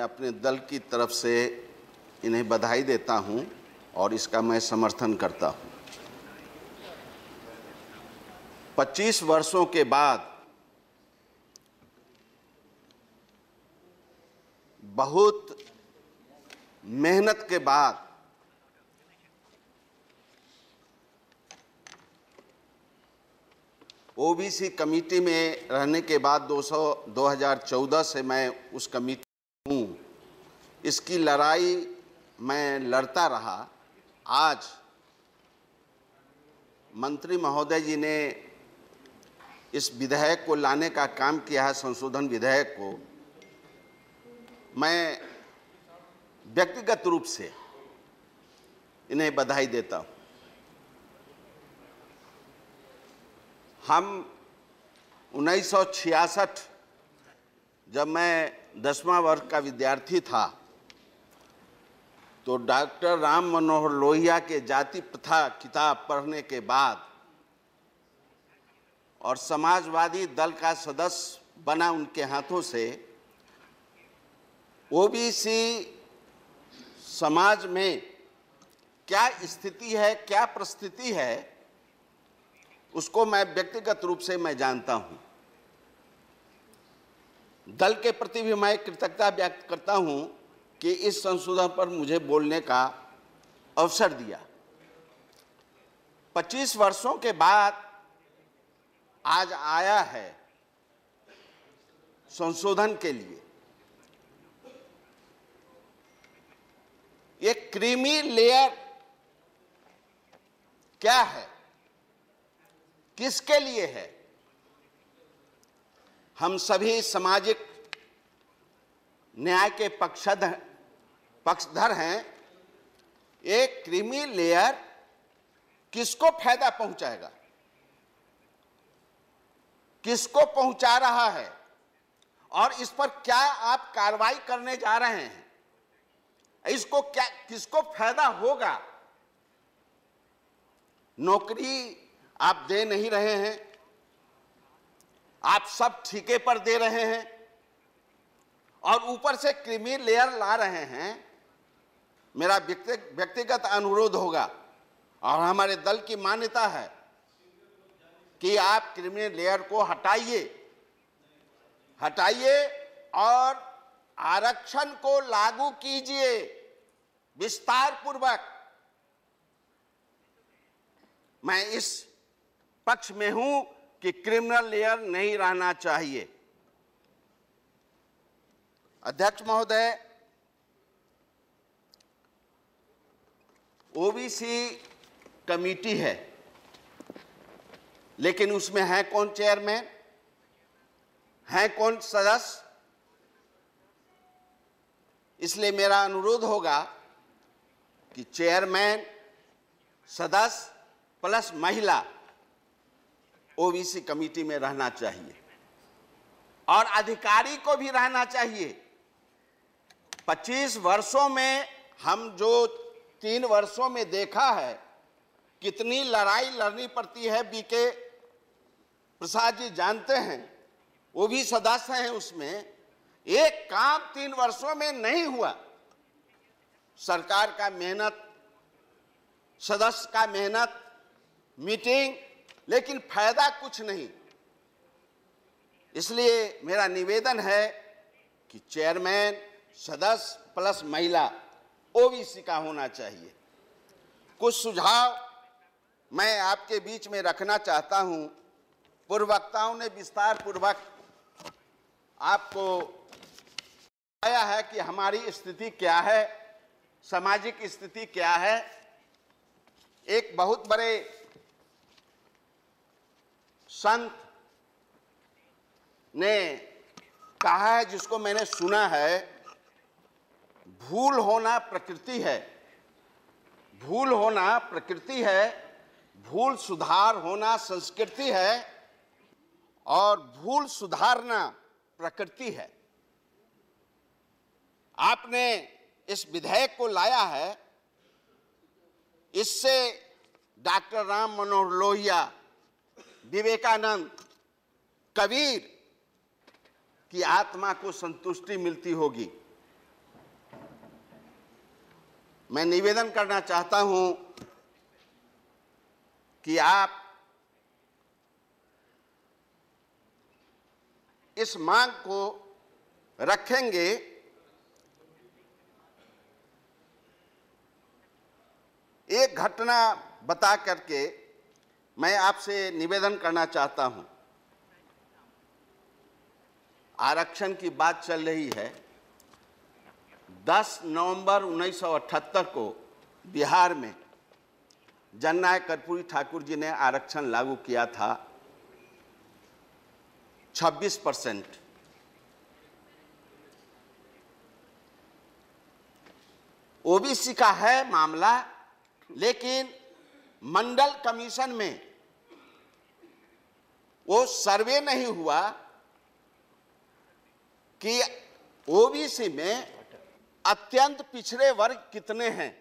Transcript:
अपने दल की तरफ से इन्हें बधाई देता हूं और इसका मैं समर्थन करता हूं। 25 वर्षों के बाद बहुत मेहनत के बाद ओबीसी कमेटी में रहने के बाद 2014 से मैं उस कमेटी हूँ। इसकी लड़ाई मैं लड़ता रहा। आज मंत्री महोदय जी ने इस विधेयक को लाने का काम किया है, संशोधन विधेयक को। मैं व्यक्तिगत रूप से इन्हें बधाई देता हूँ। हम 1966 जब मैं 10वां वर्ग का विद्यार्थी था तो डॉक्टर राम मनोहर लोहिया के जाति प्रथा किताब पढ़ने के बाद और समाजवादी दल का सदस्य बना उनके हाथों से ओबीसी समाज में क्या स्थिति है, क्या परिस्थिति है, उसको मैं व्यक्तिगत रूप से मैं जानता हूं। दल के प्रति भी मैं कृतज्ञता व्यक्त करता हूं कि इस संशोधन पर मुझे बोलने का अवसर दिया। 25 वर्षों के बाद आज आया है संशोधन के लिए। ये क्रीमी लेयर क्या है, किसके लिए है? हम सभी सामाजिक न्याय के पक्षधर हैं। एक क्रीमी लेयर किसको फायदा पहुंचाएगा, किसको पहुंचा रहा है और इस पर क्या आप कार्रवाई करने जा रहे हैं? इसको क्या, किसको फायदा होगा? नौकरी आप दे नहीं रहे हैं, आप सब ठेके पर दे रहे हैं और ऊपर से क्रीमी लेयर ला रहे हैं। मेरा व्यक्तिगत अनुरोध होगा और हमारे दल की मान्यता है कि आप क्रीमी लेयर को हटाइए और आरक्षण को लागू कीजिए विस्तार पूर्वक। मैं इस पक्ष में हूं कि क्रिमिनल लेयर नहीं रहना चाहिए। अध्यक्ष महोदय, ओबीसी कमेटी है, लेकिन उसमें है कौन चेयरमैन, है कौन सदस्य? इसलिए मेरा अनुरोध होगा कि चेयरमैन, सदस्य प्लस महिला ओबीसी कमेटी में रहना चाहिए और अधिकारी को भी रहना चाहिए। 25 वर्षों में हम जो 3 वर्षों में देखा है कितनी लड़ाई लड़नी पड़ती है। बीके प्रसाद जी जानते हैं, वो भी सदस्य हैं उसमें। एक काम 3 वर्षों में नहीं हुआ। सरकार का मेहनत, सदस्य का मेहनत, मीटिंग, लेकिन फायदा कुछ नहीं। इसलिए मेरा निवेदन है कि चेयरमैन, सदस्य प्लस महिला ओबीसी का होना चाहिए। कुछ सुझाव मैं आपके बीच में रखना चाहता हूं। पूर्व वक्ताओं ने विस्तार पूर्वक आपको बताया है कि हमारी स्थिति क्या है, सामाजिक स्थिति क्या है। एक बहुत बड़े संत ने कहा है, जिसको मैंने सुना है, भूल होना प्रकृति है, भूल होना प्रकृति है, भूल सुधार होना संस्कृति है और भूल सुधारना प्रकृति है। आपने इस विधेयक को लाया है, इससे डॉक्टर राम मनोहर लोहिया, विवेकानंद, कबीर की आत्मा को संतुष्टि मिलती होगी। मैं निवेदन करना चाहता हूं कि आप इस मांग को रखेंगे। एक घटना बता करके मैं आपसे निवेदन करना चाहता हूं। आरक्षण की बात चल रही है। 10 नवंबर 1978 को बिहार में जननायक कर्पूरी ठाकुर जी ने आरक्षण लागू किया था 26%। ओबीसी का है मामला, लेकिन मंडल कमीशन में वो सर्वे नहीं हुआ कि ओबीसी में अत्यंत पिछड़े वर्ग कितने हैं।